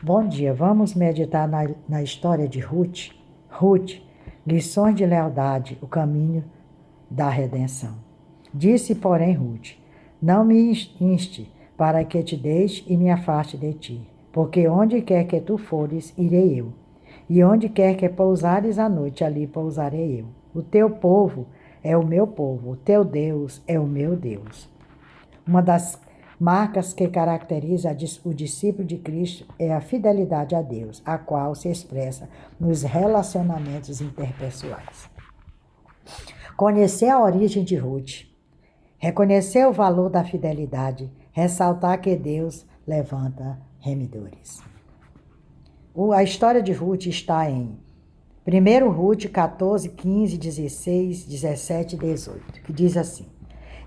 Bom dia, vamos meditar na história de Ruth. Ruth, lições de lealdade, o caminho da redenção. Disse, porém, Ruth: Não me inste para que te deixe e me afaste de ti, porque onde quer que tu fores, irei eu. E onde quer que pousares a noite, ali pousarei eu. O teu povo é o meu povo, o teu Deus é o meu Deus. Uma das marcas que caracteriza o discípulo de Cristo é a fidelidade a Deus, a qual se expressa nos relacionamentos interpessoais. Conhecer a origem de Ruth, reconhecer o valor da fidelidade, ressaltar que Deus levanta remidores. A história de Ruth está em 1 Ruth 14, 15, 16, 17 e 18, que diz assim: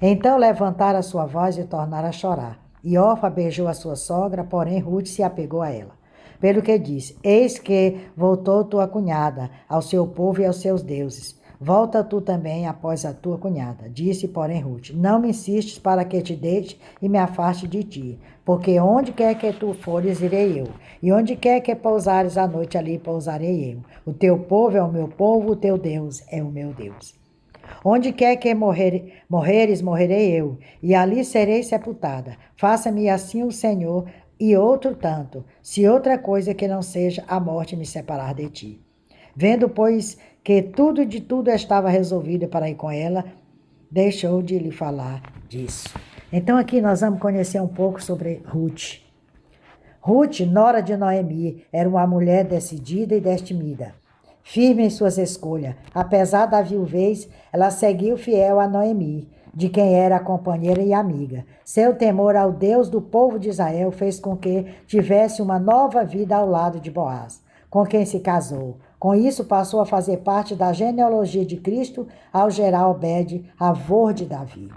Então levantaram a sua voz e tornaram a chorar. E Orfa beijou a sua sogra, porém Ruth se apegou a ela. Pelo que disse: Eis que voltou tua cunhada ao seu povo e aos seus deuses. Volta tu também após a tua cunhada. Disse, porém, Ruth: Não me insistes para que te deixe e me afaste de ti, porque onde quer que tu fores, irei eu. E onde quer que pousares a noite, ali pousarei eu. O teu povo é o meu povo, o teu Deus é o meu Deus. Onde quer que morreres, morrerei eu, e ali serei sepultada. Faça-me assim o Senhor, e outro tanto, se outra coisa que não seja a morte me separar de ti. Vendo, pois, que tudo de tudo estava resolvido para ir com ela, deixou de lhe falar disso. Então aqui nós vamos conhecer um pouco sobre Ruth. Ruth, nora de Noemi, era uma mulher decidida e destemida. Firme em suas escolhas, apesar da viuvez, ela seguiu fiel a Noemi, de quem era a companheira e amiga. Seu temor ao Deus do povo de Israel fez com que tivesse uma nova vida ao lado de Boaz, com quem se casou. Com isso, passou a fazer parte da genealogia de Cristo ao gerar Obed, avô de Davi.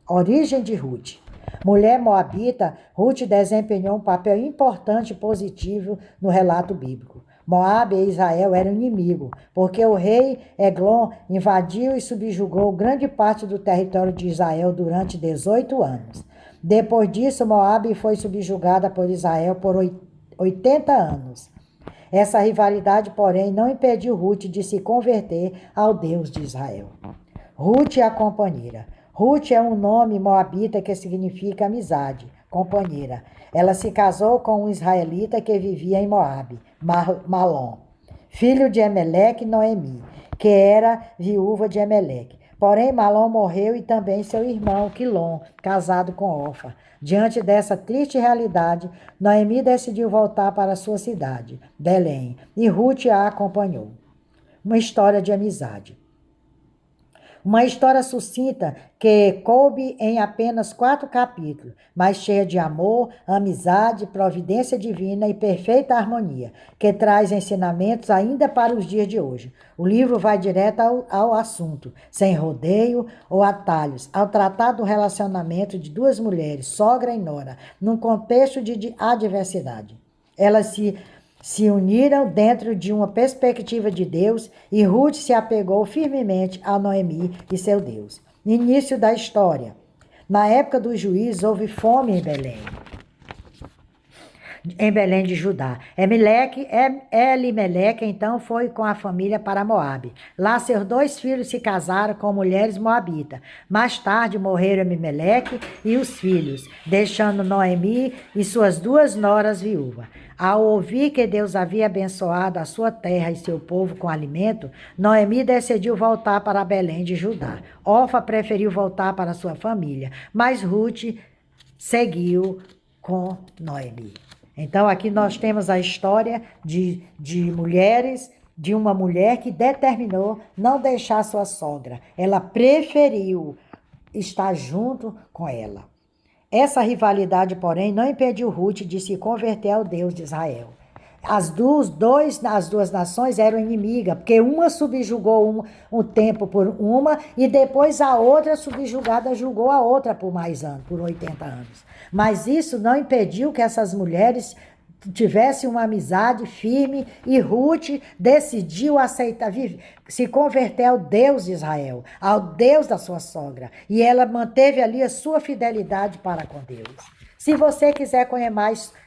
Origem de Ruth. Mulher moabita, Ruth desempenhou um papel importante e positivo no relato bíblico. Moabe e Israel eram inimigos, porque o rei Eglon invadiu e subjugou grande parte do território de Israel durante 18 anos. Depois disso, Moabe foi subjugada por Israel por 80 anos. Essa rivalidade, porém, não impediu Ruth de se converter ao Deus de Israel. Ruth é a companheira. Ruth é um nome moabita que significa amizade, companheira. Ela se casou com um israelita que vivia em Moabe, Malom, filho de Emeleque e Noemi, que era viúva de Emeleque. Porém, Malom morreu e também seu irmão, Quilom, casado com Orfa. Diante dessa triste realidade, Noemi decidiu voltar para sua cidade, Belém, e Ruth a acompanhou. Uma história de amizade. Uma história sucinta que coube em apenas 4 capítulos, mas cheia de amor, amizade, providência divina e perfeita harmonia, que traz ensinamentos ainda para os dias de hoje. O livro vai direto ao assunto, sem rodeio ou atalhos, ao tratar do relacionamento de duas mulheres, sogra e nora, num contexto de adversidade. Elas se uniram dentro de uma perspectiva de Deus e Ruth se apegou firmemente a Noemi e seu Deus. Início da história. Na época dos juízes, houve fome em Belém de Judá. Elimeleque, então, foi com a família para Moabe. Lá, seus 2 filhos se casaram com mulheres moabitas. Mais tarde, morreram Elimeleque e os filhos, deixando Noemi e suas 2 noras viúvas. Ao ouvir que Deus havia abençoado a sua terra e seu povo com alimento, Noemi decidiu voltar para Belém de Judá. Orfa preferiu voltar para sua família, mas Ruth seguiu com Noemi. Então, aqui nós temos a história de mulheres, de uma mulher que determinou não deixar sua sogra. Ela preferiu estar junto com ela. Essa rivalidade, porém, não impediu Ruth de se converter ao Deus de Israel. As duas nações eram inimigas, porque uma subjugou um tempo por uma e depois a outra subjugada julgou a outra por mais anos, por 80 anos. Mas isso não impediu que essas mulheres tivessem uma amizade firme e Ruth decidiu aceitar, se converter ao Deus de Israel, ao Deus da sua sogra. E ela manteve ali a sua fidelidade para com Deus. Se você quiser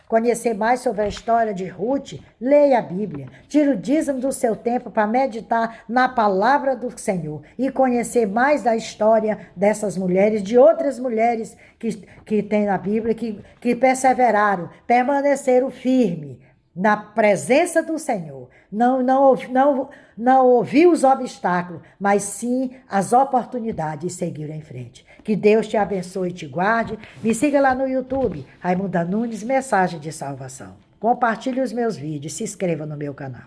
conhecer mais sobre a história de Ruth, leia a Bíblia. Tire o dízimo do seu tempo para meditar na palavra do Senhor e conhecer mais da história dessas mulheres, de outras mulheres que tem na Bíblia, que perseveraram, permaneceram firmes na presença do Senhor. Não ouviu os obstáculos, mas sim as oportunidades e seguiram em frente. Que Deus te abençoe e te guarde. Me siga lá no YouTube, Raimunda Nunes, Mensagem de Salvação. Compartilhe os meus vídeos, se inscreva no meu canal.